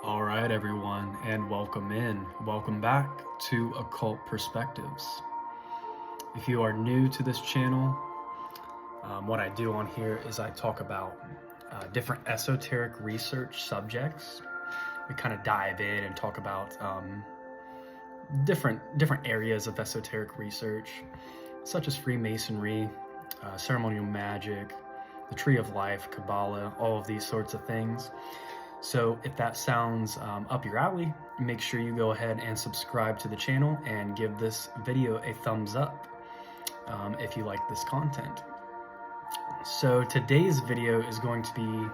All right, everyone, and welcome in. Welcome back to Occult Perspectives. If you are new to this channel, what I do on here is I talk about different esoteric research subjects. We kind of dive in and talk about different areas of esoteric research, such as Freemasonry, ceremonial magic, the Tree of Life, Kabbalah, all of these sorts of things. So if that sounds up your alley, make sure you go ahead and subscribe to the channel and give this video a thumbs up if you like this content. So today's video is going to be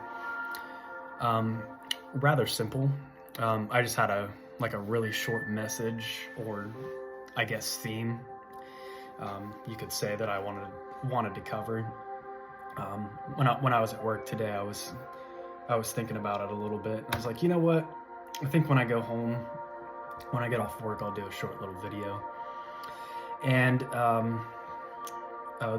rather simple. I just had a really short message, or I guess theme, you could say, that I wanted to cover. When I was at work today, I was thinking about it a little bit. I was like, you know what? I think when I go home, when I get off work, I'll do a short little video. And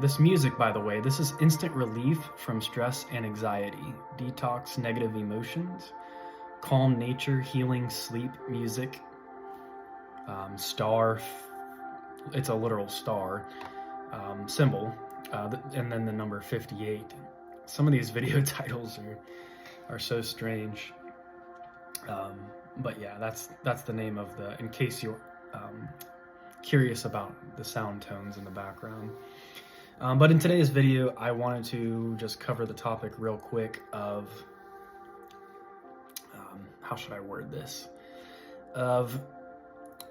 this music, by the way, this is instant relief from stress and anxiety, detox negative emotions, calm nature, healing, sleep music, star, it's a literal star symbol, and then the number 58. Some of these video titles are so strange, but yeah, that's the name of the, in case you're curious about the sound tones in the background. But in today's video, I wanted to just cover the topic real quick of how should I word this, of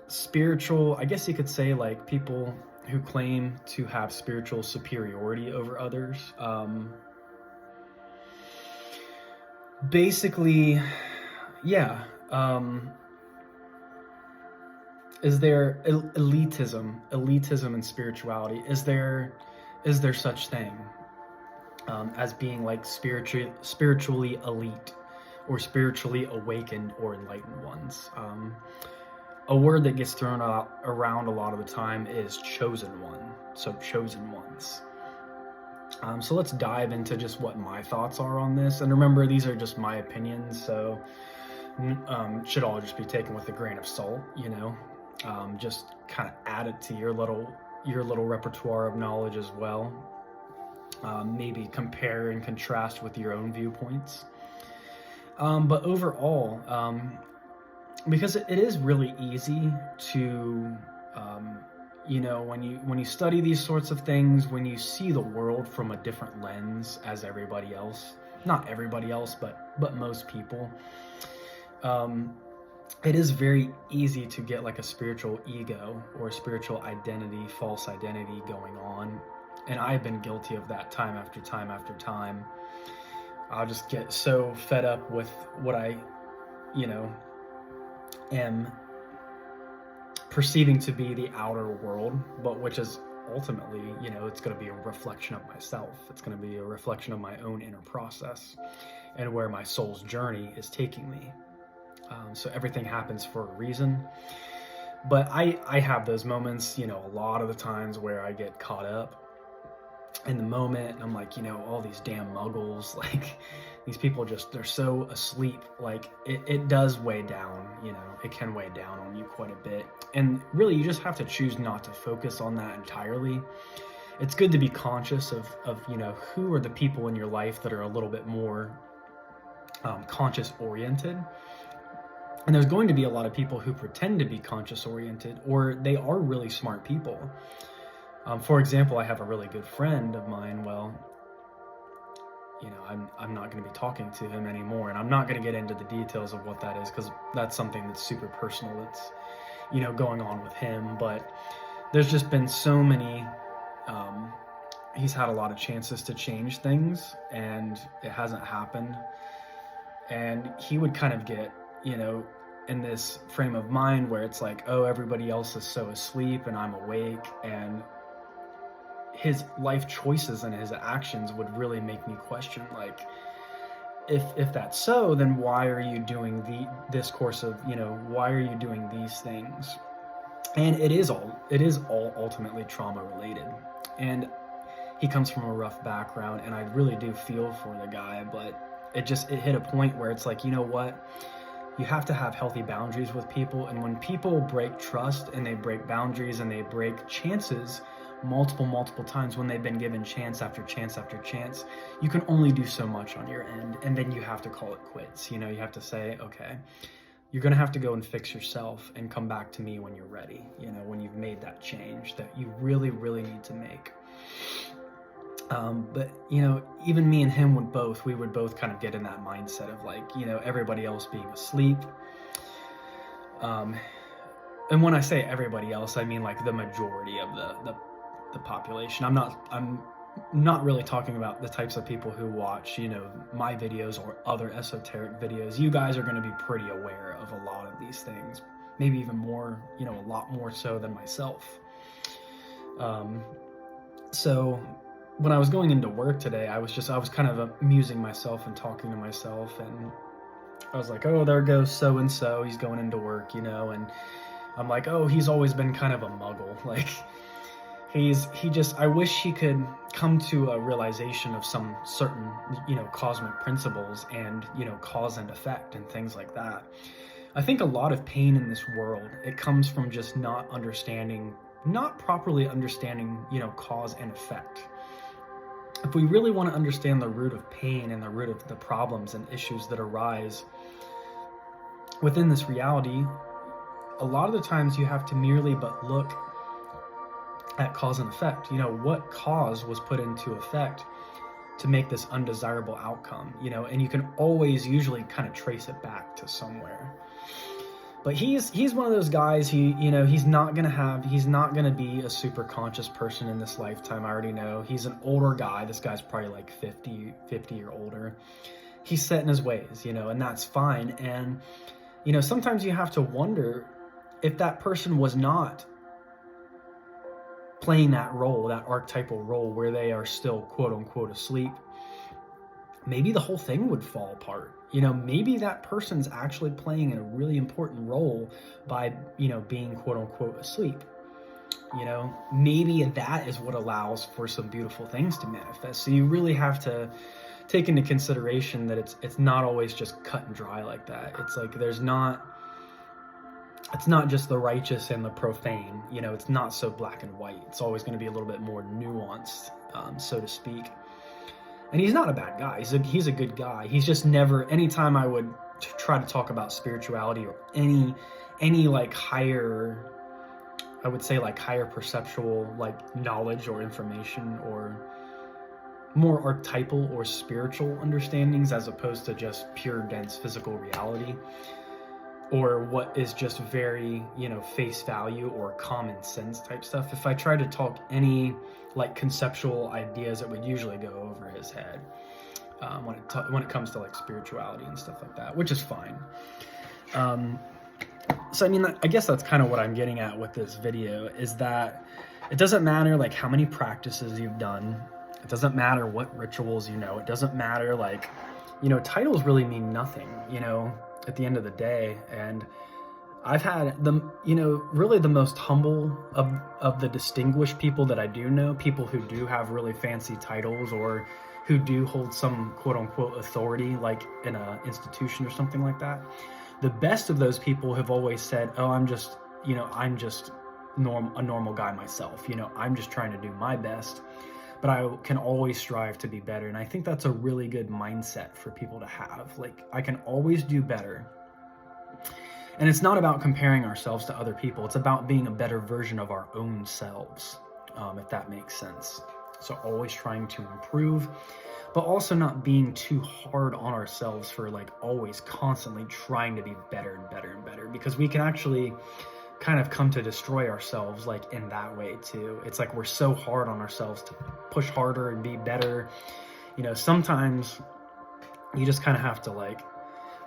spiritual, I guess you could say, like, people who claim to have spiritual superiority over others. Basically, yeah, is there elitism in spirituality? Is there such thing as being like spiritually elite, or spiritually awakened or enlightened ones? A word that gets thrown around a lot of the time is chosen one. So chosen ones. So let's dive into just what my thoughts are on this. And remember, these are just my opinions, so should all just be taken with a grain of salt, you know. Just kind of add it to your little repertoire of knowledge as well. Maybe compare and contrast with your own viewpoints. But overall, because it is really easy to you know, when you study these sorts of things, when you see the world from a different lens as everybody else, not everybody else, but most people, it is very easy to get like a spiritual ego or a spiritual identity, false identity going on. And I've been guilty of that time after time after time. I'll just get so fed up with what I, you know, am perceiving to be the outer world, but which is ultimately, you know, it's going to be a reflection of myself. It's going to be a reflection of my own inner process and where my soul's journey is taking me. So everything happens for a reason. But I have those moments, you know, a lot of the times where I get caught up in the moment. I'm like, you know, all these damn muggles, like, these people just, they're so asleep. Like, it does weigh down, you know, it can weigh down on you quite a bit. And really, you just have to choose not to focus on that entirely. It's good to be conscious of you know, who are the people in your life that are a little bit more conscious oriented. And there's going to be a lot of people who pretend to be conscious oriented, or they are really smart people. For example, I have a really good friend of mine. Well, you know, I'm not going to be talking to him anymore, and I'm not going to get into the details of what that is, because that's something that's super personal that's, you know, going on with him. But there's just been so many, he's had a lot of chances to change things, and it hasn't happened. And he would kind of get, you know, in this frame of mind where it's like, oh, everybody else is so asleep and I'm awake, and his life choices and his actions would really make me question, like, if that's so, then why are you doing this course of, you know, why are you doing these things? And it is all ultimately trauma related. And he comes from a rough background, and I really do feel for the guy, but it hit a point where it's like, you know what, you have to have healthy boundaries with people. And when people break trust and they break boundaries and they break chances multiple times, when they've been given chance after chance after chance, you can only do so much on your end, and then you have to call it quits. You have to say, okay, you're going to have to go and fix yourself and come back to me when you're ready, when you've made that change that you really need to make. But even me and him we would both kind of get in that mindset of like, everybody else being asleep. And when I say everybody else, I mean like the majority of the population. I'm not really talking about the types of people who watch, my videos or other esoteric videos. You guys are going to be pretty aware of a lot of these things, maybe even more, a lot more so than myself. So when I was going into work today, I was kind of amusing myself and talking to myself, and I was like, oh, there goes so-and-so, he's going into work, and I'm like, oh, he's always been kind of a muggle. Like, I wish he could come to a realization of some certain, cosmic principles and, cause and effect and things like that. I think a lot of pain in this world, it comes from just not properly understanding, cause and effect. If we really want to understand the root of pain and the root of the problems and issues that arise within this reality, a lot of the times you have to merely but look at cause and effect. What cause was put into effect to make this undesirable outcome, and you can always usually kind of trace it back to somewhere. But he's one of those guys, he's not gonna be a super conscious person in this lifetime. I already know. He's an older guy. This guy's probably like 50 or older. He's set in his ways, and that's fine. And, sometimes you have to wonder if that person was not playing that role, that archetypal role where they are still quote unquote asleep, maybe the whole thing would fall apart. Maybe that person's actually playing a really important role by, being quote unquote asleep. Maybe that is what allows for some beautiful things to manifest. So you really have to take into consideration that it's not always just cut and dry like that. It's like it's not just the righteous and the profane, it's not so black and white. It's always going to be a little bit more nuanced, so to speak. And he's not a bad guy. He's a good guy. He's just never, anytime I would try to talk about spirituality or any like higher, I would say like higher perceptual like knowledge or information or more archetypal or spiritual understandings as opposed to just pure dense physical reality, or what is just very, face value or common sense type stuff. If I try to talk any like conceptual ideas, it would usually go over his head when it comes to like spirituality and stuff like that, which is fine. So, I guess that's kind of what I'm getting at with this video, is that it doesn't matter like how many practices you've done. It doesn't matter what rituals it doesn't matter like, titles really mean nothing, at the end of the day. And I've had really the most humble of the distinguished people that I do know, people who do have really fancy titles or who do hold some quote unquote authority, like in an institution or something like that. The best of those people have always said, oh, I'm just a normal guy myself. I'm just trying to do my best, but I can always strive to be better. And I think that's a really good mindset for people to have. Like, I can always do better. And it's not about comparing ourselves to other people. It's about being a better version of our own selves, if that makes sense. So always trying to improve, but also not being too hard on ourselves for like always constantly trying to be better and better and better, because we can actually kind of come to destroy ourselves like in that way too. It's like we're so hard on ourselves to push harder and be better. Sometimes you just kind of have to like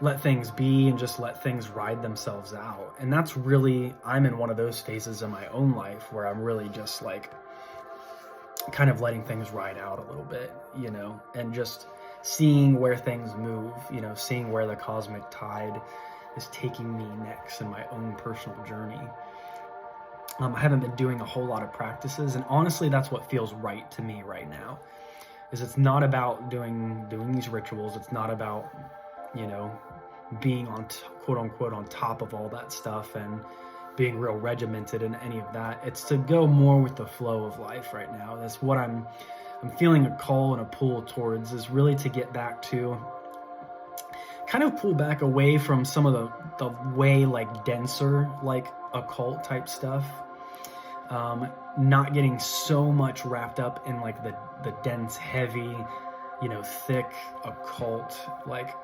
let things be and just let things ride themselves out. And that's really, I'm in one of those phases in my own life where I'm really just like kind of letting things ride out a little bit, and just seeing where things move, seeing where the cosmic tide is taking me next in my own personal journey. I haven't been doing a whole lot of practices, and honestly, that's what feels right to me right now. Is it's not about doing these rituals. It's not about, being on quote unquote on top of all that stuff and being real regimented in any of that. It's to go more with the flow of life right now. That's what I'm feeling a call and a pull towards, is really to get back to kind of pull back away from some of the way like denser, like occult type stuff. Not getting so much wrapped up in like the dense, heavy, thick occult, like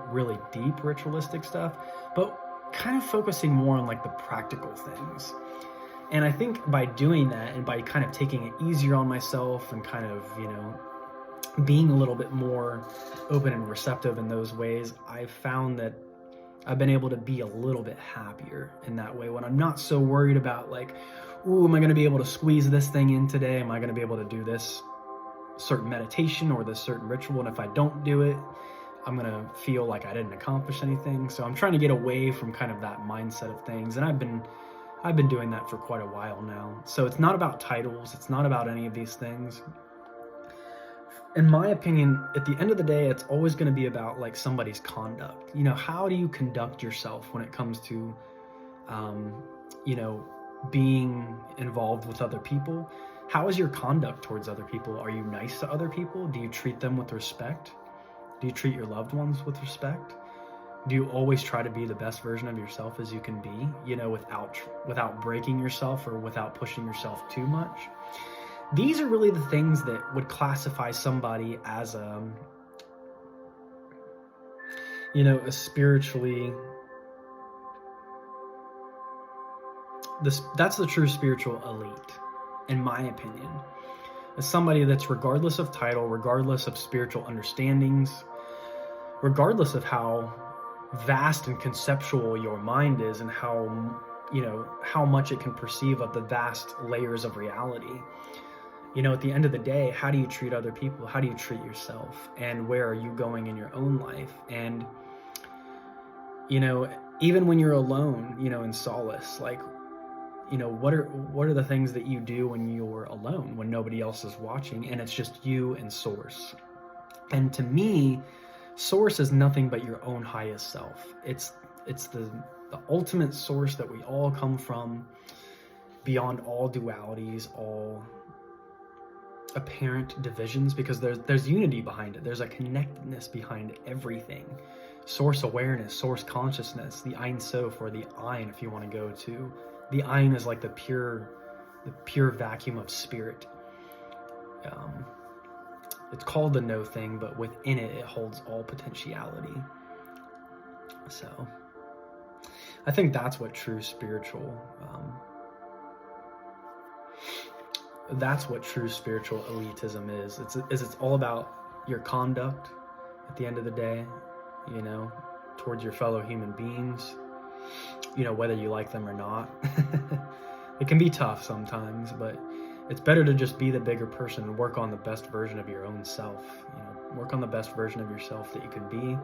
really deep ritualistic stuff, but kind of focusing more on like the practical things. And I think by doing that, and by kind of taking it easier on myself and kind of, being a little bit more open and receptive in those ways, I've found that I've been able to be a little bit happier in that way, when I'm not so worried about like, ooh, am I going to be able to squeeze this thing in today? Am I going to be able to do this certain meditation or this certain ritual? And if I don't do it, I'm going to feel like I didn't accomplish anything. So I'm trying to get away from kind of that mindset of things. And I've been doing that for quite a while now. So it's not about titles. It's not about any of these things. In my opinion, at the end of the day, it's always going to be about like somebody's conduct. How do you conduct yourself when it comes to, being involved with other people? How is your conduct towards other people? Are you nice to other people? Do you treat them with respect? Do you treat your loved ones with respect? Do you always try to be the best version of yourself as you can be, without breaking yourself or without pushing yourself too much? These are really the things that would classify somebody as a spiritually, that's the true spiritual elite, in my opinion. As somebody that's, regardless of title, regardless of spiritual understandings, regardless of how vast and conceptual your mind is, and how much it can perceive of the vast layers of reality. At the end of the day, how do you treat other people? How do you treat yourself? And where are you going in your own life? And, even when you're alone, in solace, like, what are the things that you do when you're alone, when nobody else is watching and it's just you and Source? And to me, Source is nothing but your own highest self. It's the ultimate source that we all come from, beyond all dualities, all apparent divisions, because there's unity behind it. There's a connectedness behind everything. Source awareness, source consciousness, the Ein Sof, or the Ein, if you want to go to. The Ein is like the pure vacuum of spirit. It's called the no thing, but within it holds all potentiality. So I think that's what true spiritual elitism is. It's all about your conduct at the end of the day, towards your fellow human beings, whether you like them or not. It can be tough sometimes, but it's better to just be the bigger person and work on the best version of your own self. Work on the best version of yourself that you can be.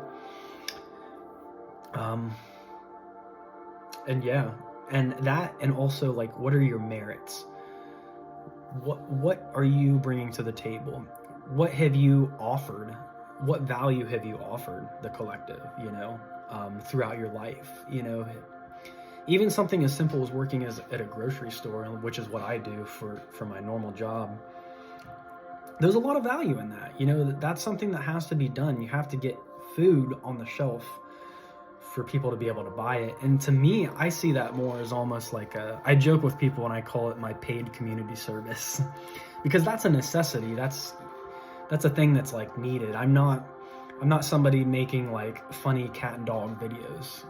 And also, like, what are your merits? What are you bringing to the table? What have you offered? What value have you offered the collective, throughout your life? Even something as simple as working at a grocery store, which is what I do for my normal job. There's a lot of value in that. That's something that has to be done. You have to get food on the shelf for people to be able to buy it. And to me, I see that more as almost like I joke with people and I call it my paid community service, because that's a necessity. That's a thing that's like needed. I'm not somebody making like funny cat and dog videos,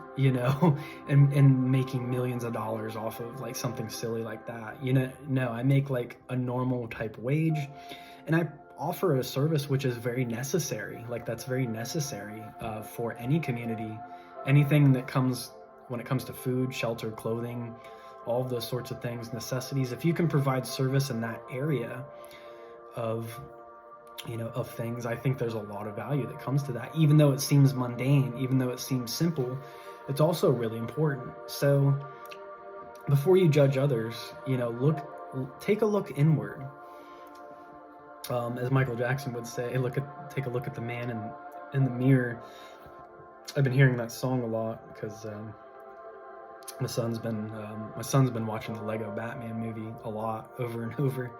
and making millions of dollars off of like something silly like that. No, I make like a normal type wage, and I offer a service which is very necessary. Like, that's very necessary for any community. Anything that comes, when it comes to food, shelter, clothing, all of those sorts of things, necessities. If you can provide service in that area of things, I think there's a lot of value that comes to that. Even though it seems mundane, even though it seems simple, it's also really important. So before you judge others, take a look inward. As Michael Jackson would say, take a look at the man in the mirror. I've been hearing that song a lot because my son's been watching the Lego Batman movie a lot over and over,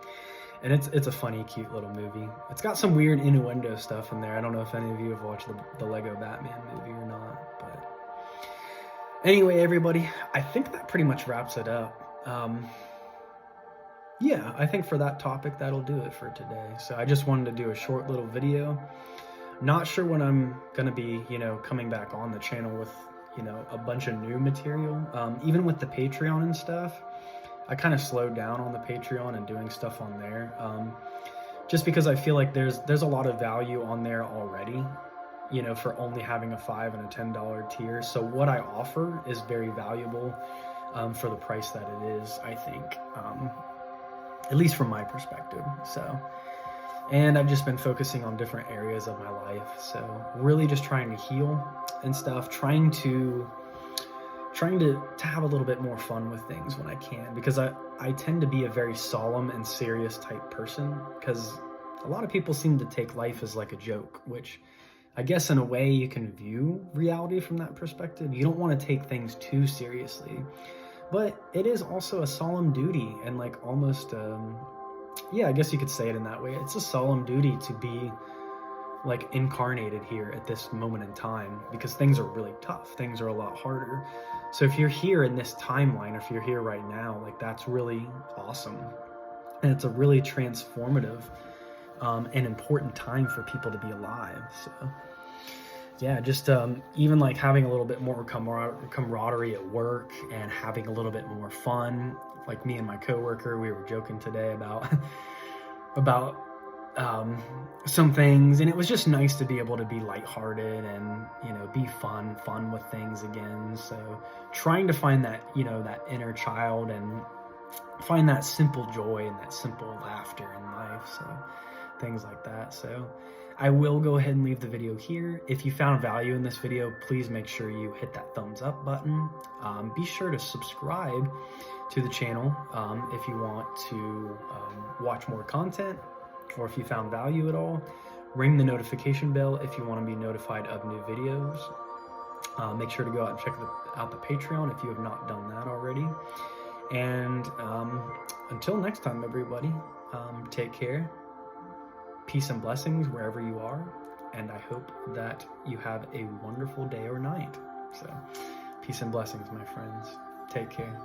and it's a funny, cute little movie. It's got some weird innuendo stuff in there. I don't know if any of you have watched the Lego Batman movie or not, but anyway, everybody, I think that pretty much wraps it up. Yeah, I think for that topic, that'll do it for today. So I just wanted to do a short little video. Not sure when I'm going to be, coming back on the channel with, a bunch of new material. Even with the Patreon and stuff, I kind of slowed down on the Patreon and doing stuff on there. Just because I feel like there's a lot of value on there already, for only having a $5 and a $10 tier. So what I offer is very valuable for the price that it is, I think. At least from my perspective. So, and I've just been focusing on different areas of my life. So really just trying to heal and stuff, trying to have a little bit more fun with things when I can, because I tend to be a very solemn and serious type person, because a lot of people seem to take life as like a joke, which I guess in a way you can view reality from that perspective. You don't want to take things too seriously. But it is also a solemn duty, and like almost, yeah, I guess you could say it in that way. It's a solemn duty to be like incarnated here at this moment in time, because things are really tough. Things are a lot harder. So if you're here in this timeline, if you're here right now, like that's really awesome. And it's a really transformative and important time for people to be alive. So yeah, just even like having a little bit more camaraderie at work and having a little bit more fun. Like me and my coworker, we were joking today about some things, and it was just nice to be able to be lighthearted and be fun with things again. So trying to find that that inner child and find that simple joy and that simple laughter in life. So things like that. So I will go ahead and leave the video here. If you found value in this video, please make sure you hit that thumbs up button. Be sure to subscribe to the channel if you want to watch more content, or if you found value at all. Ring the notification bell if you want to be notified of new videos. Make sure to go out and check out the Patreon if you have not done that already. And until next time, everybody, take care. Peace and blessings wherever you are, and I hope that you have a wonderful day or night. So, peace and blessings, my friends. Take care.